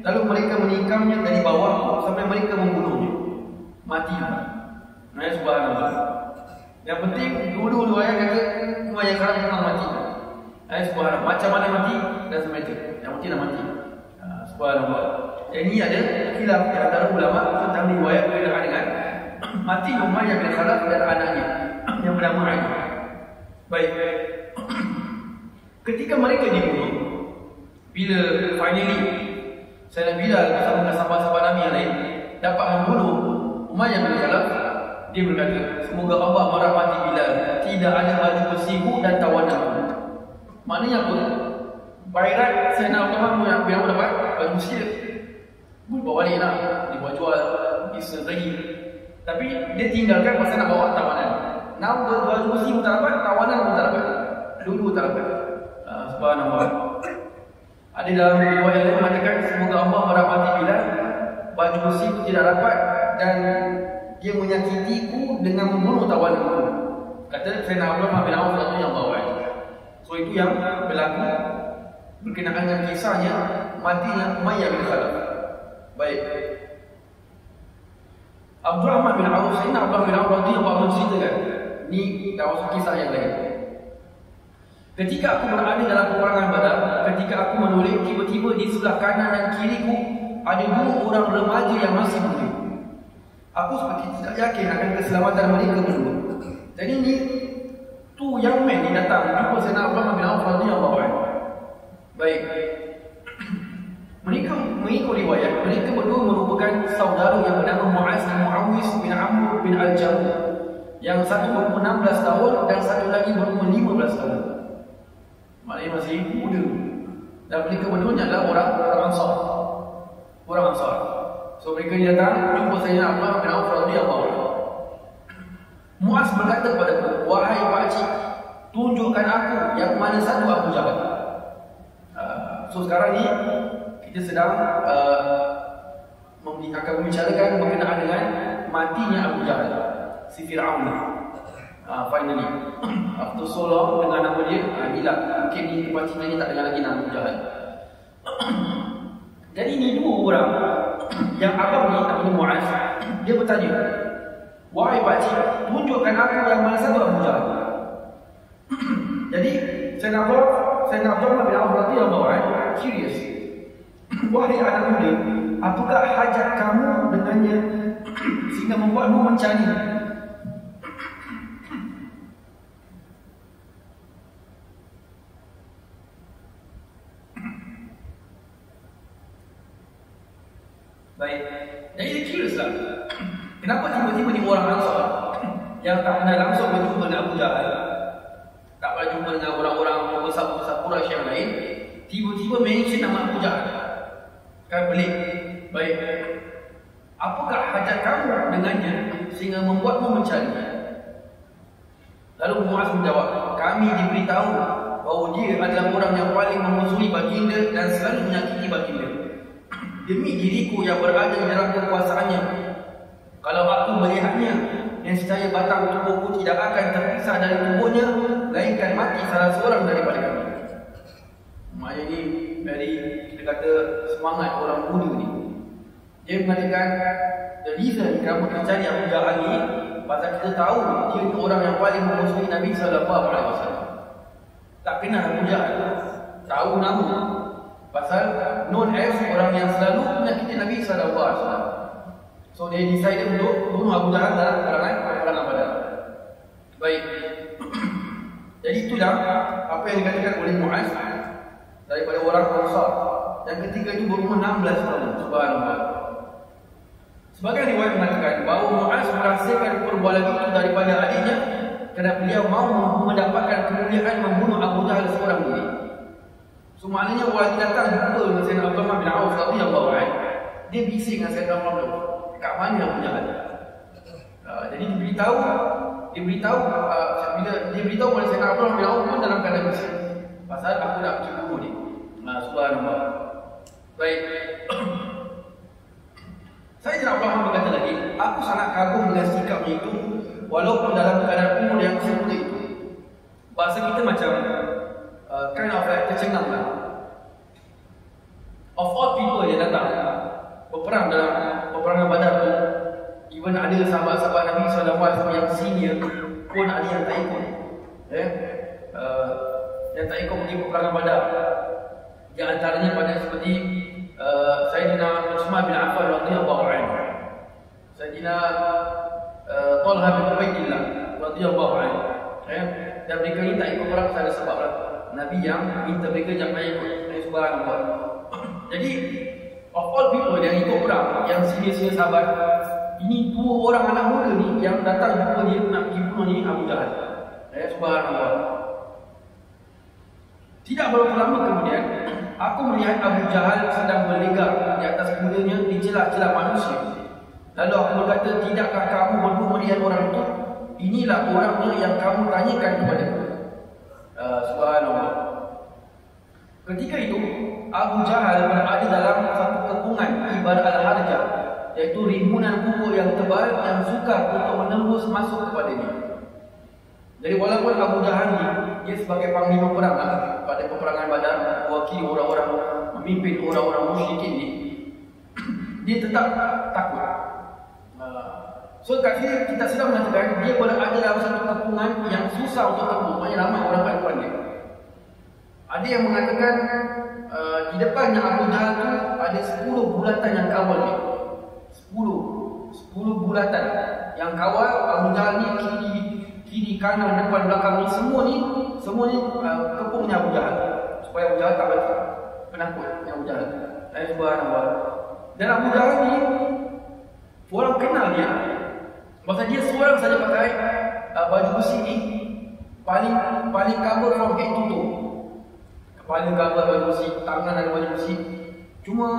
Lalu mereka menikamnya dari bawah sampai mereka membunuhnya. Mati. Subhanallah. Yang penting dulu ayat kata Umayyah sekarang memang mati. Subhanallah. Macam mana mati? Doesn't matter. Yang penting dah mati. Subhanallah. Ini ada khilaf di antara ulama tentang riwayat berkaitan dengan mati Umayyah bin Khalaf dan anaknya yang bernama Ali. Baik. Ketika mereka dibunuh, bila finally Sayyidina Bilal bersama dengan sahabat-sahabat Nabi yang lain dapat membunuh Umayyah bin Khalaf, dia berkata, semoga Allah merahmati Bilal, tidak ada baju besiku dan tawanan. Maknanya apa? Bayrat Sayyidina Abdullah bin Auf dapat baju besi, bawa balik lah, dibuat jual, bisnes lagi. Tapi dia tinggalkan pasal nak bawa tawanan. Now baju besi pun tak dapat, tawanan pun tak dapat. Dulu tak dapat. Subhanallah. Ada dalam riwayat yang mengatakan semoga Allah merahmati Bilal, baju besi pun tidak dapat dan dia menyakitiku dengan membunuh tawananku. Kata Sayyidina Abdullah bin Auf yang bawa. So itu yang berlaku berkenaan dengan kisahnya matinya Umayyah bin Khalaf. Baik. Abdurrahman bin Auf, Sayyidina Abdurrahman bin Auf radhiyallahu anhu ceritakan, ni dah kisah yang lain. Ketika aku berada dalam peperangan Badar, ketika aku menoleh, tiba-tiba di sebelah kanan dan kiriku ada dua orang remaja yang masih muda. Aku seperti tidak yakin akan keselamatan mereka berdua. Jadi ni tu yang men ni datang jumpa Sayyidina Abdurrahman bin Auf radhiyallahu anhu. Baik. Mereka mengikut riwayat, mereka berdua merupakan saudara yang bernama Mu'az bin Muawis bin Amr bin Al-Jamuh. Yang satu berumur 16 tahun dan satu lagi berumur 15 tahun. Maknanya masih muda. Dan mereka berdua adalah orang Ansar. Orang Ansar. So mereka datang jumpa Sayyidina Abdullah bin Auf radhiyallahu anhu. Mu'az berkata kepadaku, wahai pakcik, tunjukkan aku yang mana satu Abu Jahal. So sekarang ni kita sedang akan membicarakan berkenaan dengan matinya Abu Jahal, si Fir'aun. Finally, after so long dengan nama dia, inilah mungkin di tempat cerita ni tak dengar lagi nama Abu Jahal. Jadi ni dua orang yang abang ni namanya Mu'az, dia bertanya, wahai pakcik, tunjukkan aku yang mana satu Abu Jahal. Jadi Sayyidina Abdullah bin Auf radhiyallahu anhu curious. Wahai anak muda, apakah hajat kamu dengannya sehingga membuatmu mencari? Baik, jadi dia curious lah. Kenapa tiba-tiba ni orang Ansar yang tak pernah langsung berjumpa dengan Abu Jahal, tak pernah jumpa dengan orang-orang pembesar-pembesar Quraisy yang lain, tiba-tiba mention nama Abu Jahal? Kan pelik. Baik. Apakah hajat kamu dengannya sehingga membuatmu mencari? Lalu Mu'az menjawab, kami diberitahu bahawa dia adalah orang yang paling memusuhi baginda dan selalu menyakiti baginda. Demi diriku yang berada di dalam kekuasaannya, kalau aku melihatnya, nescaya batang tubuhku tidak akan terpisah dari tubuhnya, melainkan mati salah seorang daripada kami. Maknanya ni dari kita kata semangat orang muda ni. Dia mengatakan the reason kenapa kita cari Abu Jahal ni, pasal kita tahu dia ni orang yang paling memusuhi Nabi SAW. Tak kenal Abu Jahal, tahu nama, pasal known as orang yang selalu menyakiti Nabi SAW. So dia decide untuk bunuh Abu Jahal dalam peperangan Badar. Baik. Jadi itulah apa yang dikatakan oleh Mu'az daripada orang Ansar. Dan ketika itu berumur 16 tahun. Subhanallah. Sebagian riwayat mengatakan bahawa Mu'az merahsiakan perbuatan itu daripada adiknya kerana beliau mahu mendapatkan kemuliaan membunuh Abu Jahal seorang diri. So maknanya orang datang jumpa dengan Sayyidina Abdurrahman bin Auf radhiyallahu anhu, dia bising dengan Sayyidina Umar bin Auf, kat mana Abu Jahal? Jadi diberitahu bila dia beritahu pada Sayyidina Abdurrahman bin Auf pun dalam keadaan bising. Pasal aku nak pergi bunuh dia. Subhanallah. Baik. Sayyidina Abdurrahman berkata lagi, aku sangat kagum dengan sikapnya itu walaupun dalam keadaan umur yang seperti itu. Bahasa kita macam kind of like tercengang lah. Of all people yang datang berperang dalam peperangan Badar tu, even ada sahabat-sahabat Nabi SAW yang senior pun ada yang tak ikut. Yang tak ikut pergi peperangan Badar. Di antaranya pada seperti Sayyidina Utsman bin Affan radhiyallahu anhu, Sayyidina Talha bin Ubaidillah radhiyallahu anhu. Dan mereka ni tak ikut perang ada sebab lah. Nabi yang minta mereka jangan ikut. Subhanallah. Jadi of all people yang ikut perang, yang senior-senior sahabat, ini dua orang anak muda ni yang datang jumpa dia nak pergi bunuh ni Abu Jahal. Subhanallah. Tidak berapa lama kemudian, aku melihat Abu Jahal sedang berlegar di atas kudanya di celah-celah manusia. Lalu aku berkata, tidakkah kamu berdua melihat orang itu? Inilah orangnya yang kamu tanyakan kepadaku. Subhanallah. Ketika itu, Abu Jahal berada dalam satu kepungan ibarat al-harjah, iaitu rimbunan pupuk yang tebal yang sukar untuk menembus masuk kepadanya. Jadi walaupun Abu Jahal ni dia sebagai panglima perang pada peperangan Badar, mewakili orang-orang, memimpin orang-orang musyrikin ni, dia tetap takut. So kat sini kita sedang mengatakan dia berada dalam satu kepungan yang susah untuk tembus. Banyak ramai orang kat depan dia. Ada yang mengatakan di depannya Abu Jahal tu ada 10 bulatan yang kawal dia. 10 bulatan yang kawal Abu Jahal ni, kiri kanan depan belakang ni, semua ni kepungnya Abu Jahal supaya Abu Jahal tak mati. Penakutnya Abu Jahal. Subhanallah. Dan Abu Jahal ni orang kenal dia. Masa dia seorang saja pakai baju besi ni, paling cover from head to toe. Kepala cover baju besi, tangan ada baju besi. Cuma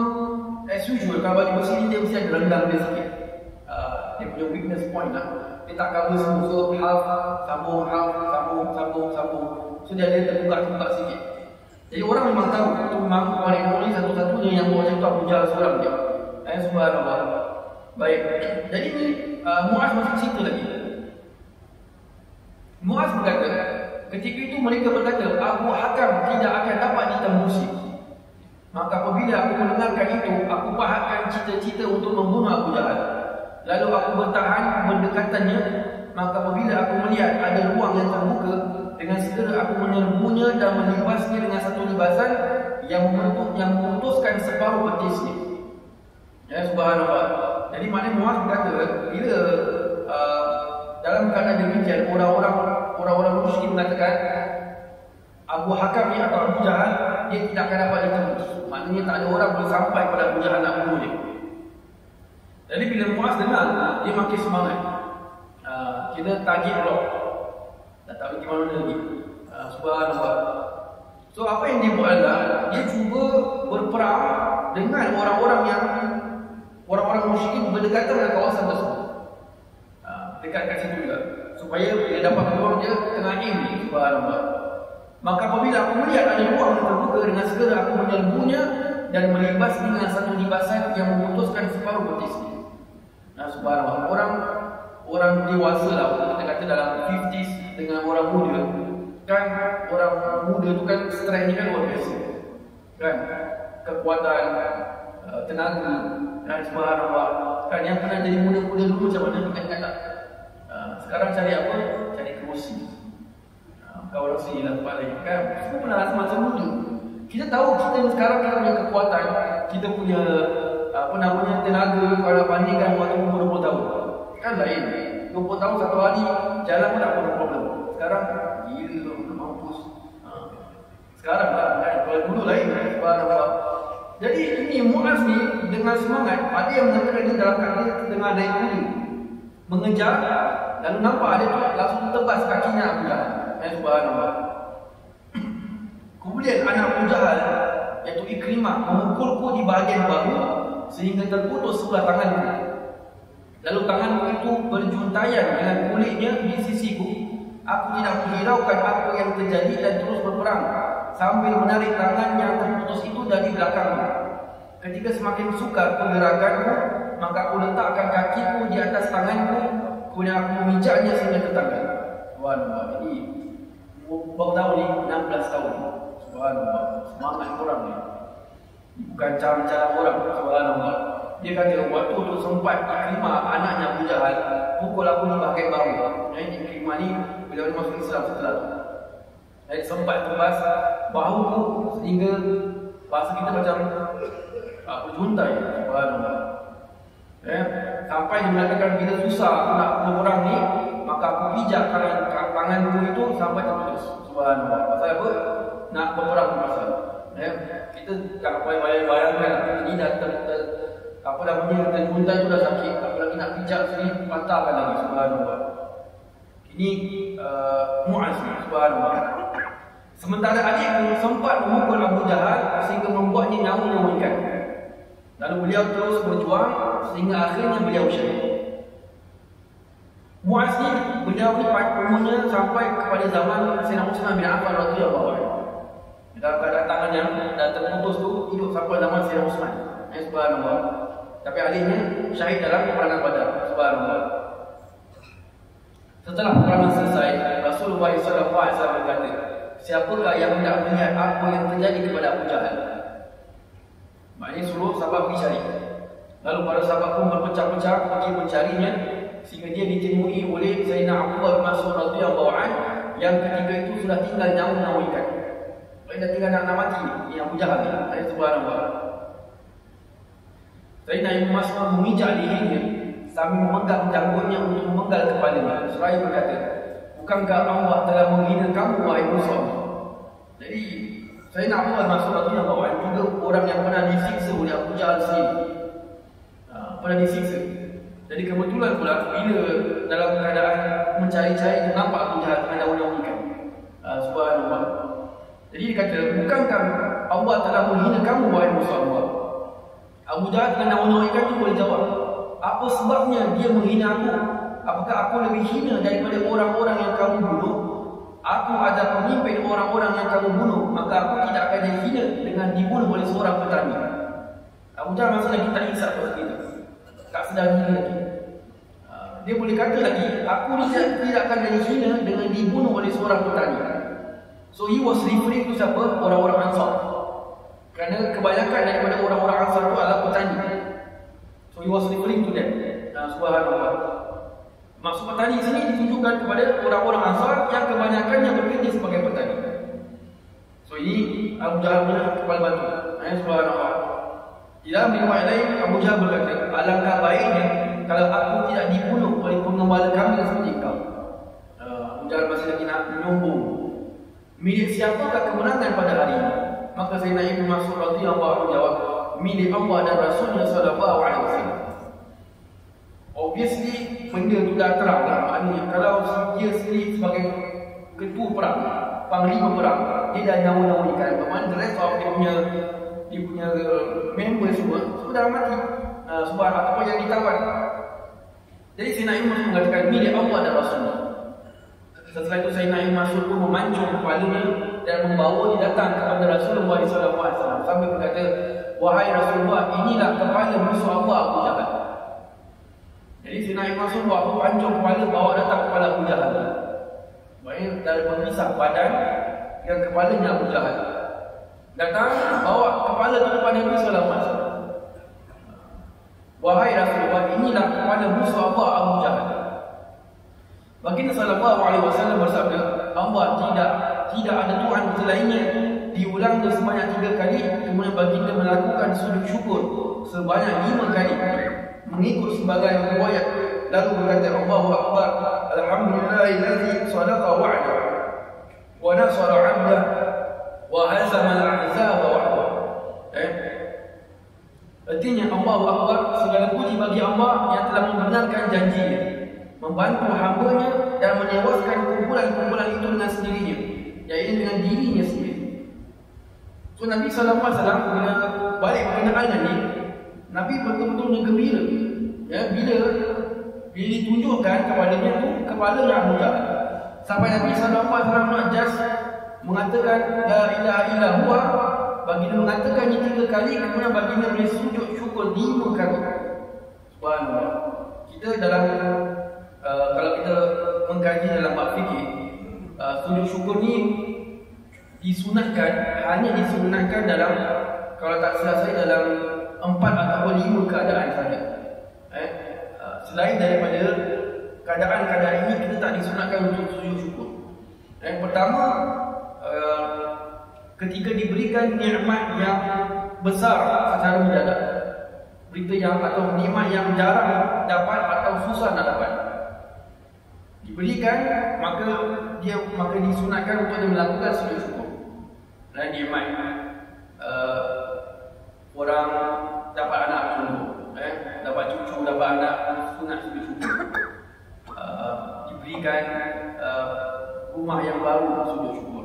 as usual kalau baju besi ni dia mesti ada rendang dia sikit. Dia punya weakness point lah. Dia tak cover semua. So half sambung. So dia ada terbuka sikit. Jadi orang memang tahu itu memang orang Indonesia satu-satunya yang buat macam tu Abu Jahal seorang dia. Subhanallah. Baik. Jadi ni Muaz masih cerita lagi. Muaz berkata, ketika itu mereka berkata, Abu Hakam tidak akan dapat ditembusi. Maka apabila aku mendengarkan itu, aku pahatkan cita-cita untuk membunuh Abu Jahal. Lalu aku bertahan berdekatannya. Maka apabila aku melihat ada ruang yang terbuka, dengan segera aku menyerbunya dan melibasnya dengan satu libasan yang memutuskan separuh betisnya. Subhanallah. Jadi maknanya Muaz berkata, bila dalam keadaan demikian orang-orang musyrik mengatakan Abu Hakam ni atau Abu Jahal dia tidak akan dapat ditembus. Maknanya tak ada orang boleh sampai pada Abu Jahal nak bunuh dia. Jadi bila Muaz dengar, dia makin semangat. Kita target block. Tak pergi mana lagi. Subhanallah. So apa yang dia buat adalah dia cuba berperang dengan orang-orang musyrik berdekatan dengan kawasan tersebut. Dekat kat situ juga. Supaya dia dapat peluang dia tengah aim ni. Subhanallah. Maka apabila aku melihat ada ruang yang terbuka, dengan segera aku menyerbunya dan melibasnya dengan satu libasan yang memutuskan separuh betisnya. Subhanallah. Orang dewasa lah, kita kata dalam 50s dengan orang muda. Kan orang muda tu kan strength ni kan luar biasa. Kan kekuatan, tenaga, dan subhanallah. Kan yang pernah jadi muda-muda dulu macam mana ingat tak? Sekarang cari apa? Cari kerusi. Kau orang sini lah tempat lain kan. Semua pernah rasa macam muda. Kita tahu kita sekarang kita punya kekuatan, kita punya tenaga kalau bandingkan waktu umur 20 tahun. Kan lain. 20 tahun satu hari jalan pun tak ada problem. Sekarang gila mampus. Sekarang lah kan. Kalau dulu lain subhanallah. Jadi ini Muaz ni dengan semangat, ada yang mengatakan dia dalam keadaan tengah naik kuda mengejar, lalu nampak ada tu langsung tebas kakinya Abu Jahal. Subhanallah. Kemudian Kemudian anak Abu Jahal, iaitu Ikrimah, memukulku di bahagian bahu sehingga terputus sebelah tanganku. Lalu tanganku itu berjuntaian dengan kulitnya di sisiku. Aku tidak menghiraukan apa yang terjadi dan terus berperang sambil menarik tangan yang terputus itu dari belakangnya. Ketika semakin sukar pergerakanku, maka aku letakkan kakiku di atas tanganku, kemudian aku memijaknya sehingga tertanggal. Subhanallah. Jadi baru tahun ni 16 tahun. Subhanallah. Semangat orang ni. Bukan cara-cara orang. Subhanallah. Dia kata waktu tu sempat Ikrimah anaknya Abu Jahal pukul aku di bahagian bawah. Ikrimah ni bila dia masuk Islam setelah tu. Sempat tebas bahuku sehingga bahasa kita macam berjuntai. Subhanallah. Sampai dia mengatakan bila susah aku nak berperang ni, maka aku pijak tanganku itu sampai terputus. Subhanallah. Pasal apa? Nak berperang pasal. Kita tak boleh bayangkan ini dah apa namanya, terjuntai tu dah sakit, apalagi nak pijak sini patahkan lagi. Subhanallah. Ini Mu'az, subhanallah. Sementara adikku sempat memukul Abu Jahal sehingga membuatnya nyawa-nyawakan. Lalu beliau terus berjuang sehingga akhirnya beliau syahid. Mu'az ni, beliau ni umurnya sampai kepada zaman Sayyidina Utsman bin Affan radhiyallahu anhu. Dalam keadaan tangannya dah terputus tu, hidup sampai zaman Sayyidina Utsman. Subhanallah. Tapi adiknya syahid dalam peperangan Badar. Subhanallah. Setelah peperangan selesai, Rasulullah SAW berkata, siapakah yang hendak melihat apa yang terjadi kepada Abu Jahal? Maknanya suruh sahabat pergi cari. Lalu para sahabat pun berpecah-pecah pergi mencarinya sehingga dia ditemui oleh Sayyidina Abdullah bin Mas'ud radhiyallahu anhu yang ketika itu sudah tinggal nyawa ikan. Dah tinggal nak mati ni Abu Jahal ni. Subhanallah. Sayyidina Ibn Mas'ud memijak lehernya sambil memegang janggutnya untuk memenggal kepalanya. Seraya berkata, bukankah Allah telah menghina kamu wahai Musa? Jadi Sayyidina Abdullah bin Mas'ud radhiyallahu anhu juga orang yang pernah disiksa oleh Abu Jahal sendiri. Pernah disiksa. Jadi kebetulan pula bila dalam keadaan mencari-cari nampak Abu Jahal tengah daun-daun ikan. Subhanallah. Jadi dia kata, bukankah Allah telah menghina kamu wahai Musa? Abu Jahal tengah daun-daun ikan tu boleh jawab, apa sebabnya dia menghina aku? Apakah aku lebih hina daripada orang-orang yang kamu bunuh? Aku adalah pemimpin orang-orang yang kamu bunuh, maka aku tidak akan dihina dengan dibunuh oleh seorang petani. Abu Jahal masih lagi tak insaf seperti itu. Tak sedar diri lagi. Dia boleh kata lagi, aku tidak akan dihina dengan dibunuh oleh seorang petani. So he was referring to siapa? Orang-orang Ansar. Kerana kebanyakan daripada orang-orang Ansar itu adalah petani. So he was referring to them. Subhanallah. Maksud petani sini ditunjukkan kepada orang-orang Ansar yang kebanyakannya bekerja sebagai petani. So ini Abu Jahal punya kepala batu. Subhanallah. Di dalam riwayat lain, Abu Jahal berkata, alangkah baiknya kalau aku tidak dibunuh oleh pengembala kambing seperti kau. Abu Jahal masih lagi nak menyombong. Milik siapakah kemenangan pada hari ini? Maka Sayyidina Ibn Mas'ud radhiyallahu anhu jawab, milik Allah dan Rasulnya sallallahu alaihi wasallam. Obviously benda tu dah terang lah. Maknanya kalau dia sendiri sebagai ketua perang, panglima perang, dia dah nyawa-nyawakan. Bermakna the rest of dia punya member semua dah mati. Sebab apa yang ditawan. Jadi Sayyidina Ibn Mas'ud mengatakan milik Allah dan Rasulnya. Setelah itu Sayyidina Ibn Mas'ud pun memancung kepalanya dan membawa dia datang kepada Rasulullah SAW sambil berkata, wahai Rasulullah, inilah kepala musuh Allah Abu Jahal. Jadi Sayyidina Ibn Mas'ud bawa pancung kepala, bawa datang kepala Abu Jahal. Maksudnya dari memisah badan dengan kepalanya Abu Jahal. Datang bawa kepala tu depan Nabi SAW. Wahai Rasulullah, inilah kepala musuh Allah Abu Jahal. Baginda sallallahu alaihi wasallam bersabda, Allah tidak ada Tuhan selainnya. Diulang sebanyak 3 kali, kemudian baginda melakukan sujud syukur sebanyak 5 kali mengikut sebagian riwayat. Lalu berkata, Allahu Akbar, alhamdulillahillazi sadaqa wa'da wa nasara 'abda wa hazama al-ahzaba wahda. Artinya Allahu Akbar, segala puji bagi Allah yang telah membenarkan janjinya, membantu hamba-Nya dan menewaskan kumpulan-kumpulan itu dengan sendirinya, iaitu dengan dirinya sendiri. So Nabi SAW bila balik berkenaan ni, Nabi betul-betul gembira. Ya, bila ditunjukkan kepadanya tu kepalanya Abu Jahal. Sampai Nabi SAW nak just mengatakan la ilaha illa huwa, baginda mengatakannya 3 kali, kemudian baginda boleh sujud syukur 5 kali. Subhanallah. Kita dalam kalau kita mengkaji dalam bab fikih, sujud syukur ni disunatkan, hanya disunatkan dalam, kalau tak salah saya, dalam 4 ataupun 5 keadaan saja. Selain daripada keadaan-keadaan ini, kita tak disunatkan untuk sujud syukur. Yang pertama, ketika diberikan nikmat yang besar secara mendadak, berita yang atau nikmat yang jarang dapat atau susah nak dapat diberikan, maka disunatkan untuk dia melakukan sujud syukur. Dan nikmat orang dapat anak contoh, dapat cucu, dapat anak, sunat sujud syukur. Diberikan rumah yang baru, sujud syukur.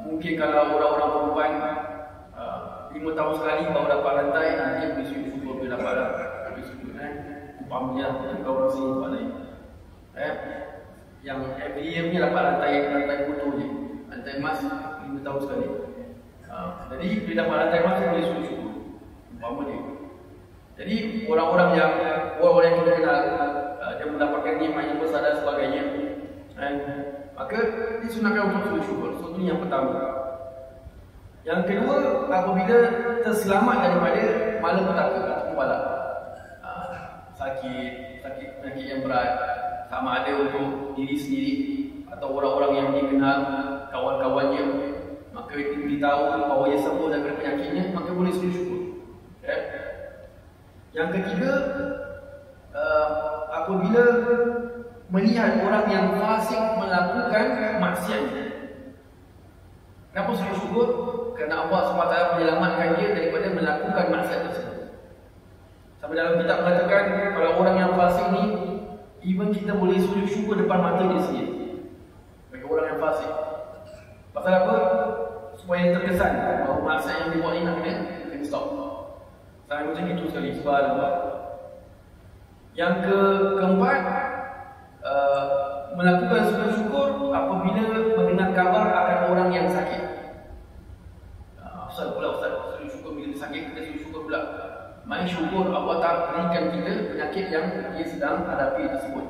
Mungkin kalau orang-orang perempuan 5 tahun sekali baru dapat rantai, dia boleh sujud syukur, boleh dapat sujud. Umpamanya orang sini tempat lain, yang every year punya dapat rantai kotor je, rantai emas 5 tahun sekali. Jadi bila dapat rantai emas, boleh sujud syukur, umpamanya. Jadi orang-orang yang kita kenal, dia mendapatkan nikmat yang besar dan sebagainya, maka disunatkan untuk sujud syukur. So itu yang pertama. Yang kedua, apabila terselamat daripada malapetaka atau bala, sakit penyakit yang berat, sama ada untuk diri sendiri atau orang-orang yang dikenal, kawan-kawannya, maka diberitahu bahawa ia sembuh daripada penyakitnya, maka boleh sujud syukur. Yang ketiga, apabila melihat orang yang fasik melakukan maksiat. Kenapa sujud syukur? Kerana Allah SWT menyelamatkan dia daripada melakukan maksiat tersebut. Sampai dalam kitab mengatakan, kalau orang yang fasik ni, even kita boleh sujud syukur depan mata dia sendiri, bagi orang yang fasik. Pasal apa? Supaya dia terkesan bahawa maksiat yang dia buat ni nak kena stop. Sampai macam itu sekali. Subhanallah. Yang keempat, melakukan sujud syukur apabila mendengar kabar akan orang yang sakit. Ustaz, sujud syukur bila dia sakit, kita sujud syukur pula. Main syukur Allah tak berikan kita penyakit yang dia sedang hadapi tersebut.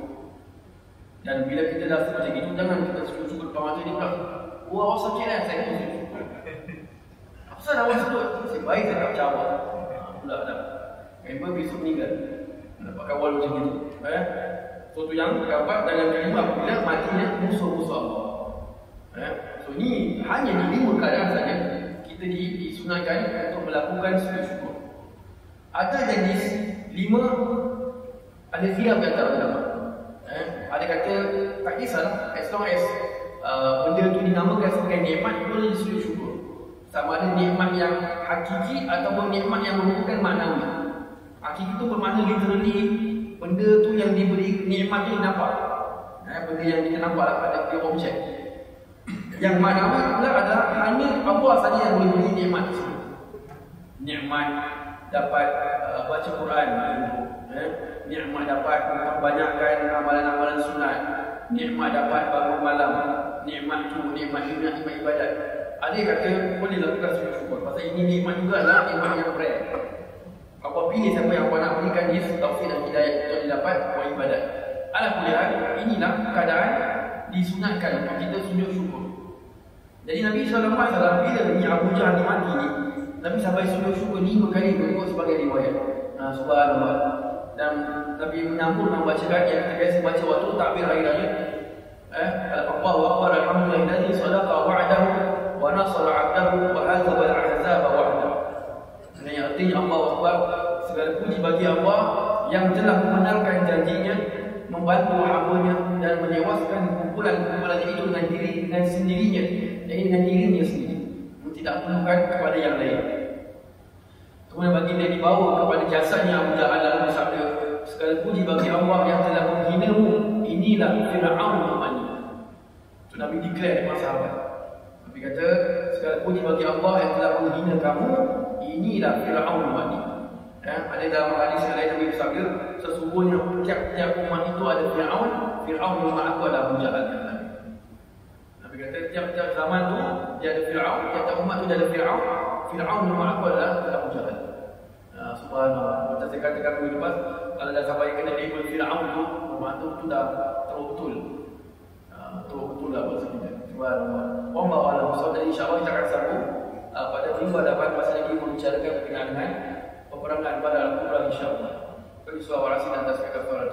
Dan bila kita dah macam itu, jangan kita sujud syukur depan mata dia pula. Wah, awak sakit kan? Saya pun sujud syukur. Apa sahaja awak sujud? Nasib baik saya tak macam awak. Pula dah. Member besok meninggal. Dapat kawal macam itu. So tu yang keempat. Dan yang kelima, apabila matinya musuh-musuh Allah. So ni hanya di 5 keadaan saja kita disunatkan untuk melakukan sujud syukur. Ada jenis 5, ada khilaf di antara ulama. Ada kata tak kisah, as long as benda tu dinamakan sebagai nikmat, boleh sujud syukur. Sama ada nikmat yang hakiki ataupun nikmat yang merupakan maknawi. Hakiki itu bermakna literally benda tu yang diberi nikmat tu nampak. Benda yang kita nampak lah, pada objek. Yang maknawi pula adalah hanya Allah saja yang boleh beri nikmat tersebut. Nikmat dapat baca Quran, nikmat dapat memperbanyakkan amalan-amalan sunat, nikmat dapat bangun malam, nikmat tu, nikmat ibadat. Ada yang kata boleh lakukan sujud syukur, pasal ini nikmat juga lah, nikmat yang rare. Allah pilih siapa yang Allah nak berikan dia taufik dan hidayah untuk didapat buat ibadat. Alhamdulillah, inilah keadaan disunatkan untuk kita sujud syukur. Jadi Nabi SAW bila ni Abu Jahal mati ni, Nabi sampai sujud syukur 5 kali berikut sebagai riwayat. Subhanallah. Dan Nabi menyambung membacakan yang kita biasa baca waktu takbir hari raya. Allahu Akbar, alhamdulillahilladzi sadaqa wa'dahu wa nasara 'abdahu wa hazaba al-ahzaba wahdahu. Yang artinya Allahu Akbar, segala puji bagi Allah yang telah membenarkan janjinya, membantu hamba-Nya dan menewaskan kumpulan-kumpulan itu dengan sendirinya, dengan dirinya sendiri, tidak perlukan kepada yang lain. Kemudian baginda dibawa kepada jasadnya Abu Jahal lalu bersabda, segala puji bagi Allah yang telah menghinamu, inilah Fir'aun namanya. Itu Nabi declare depan sahabat. Nabi Nabi kata, segala puji bagi Allah yang telah menghina kamu. Inilah Fir'aun ini. Ada dalam hadis yang lain Nabi bersabda, sesungguhnya tiap-tiap umat itu ada Fir'aun. Fir'aun rumah aku adalah Abu Jahal. Nabi kata, tiap-tiap zaman tu dia ada Fir'aun, tiap-tiap umat tu dia ada Fir'aun. Fir'aun rumah aku adalah Abu Jahal. Subhanallah. Macam saya katakan dulu lepas, kalau dah sampai kena label Fir'aun tu, rumah tu dah teruk betul. Teruk betul lah bahasa kita. Subhanallah. Allah Allah. So, jadi insyaAllah kita akan sambung pada minggu hadapan masa lagi membicarakan berkenaan dengan peperangan pada Al-Quran insyaAllah. Bagi suara warasi dan tasbih kafarat.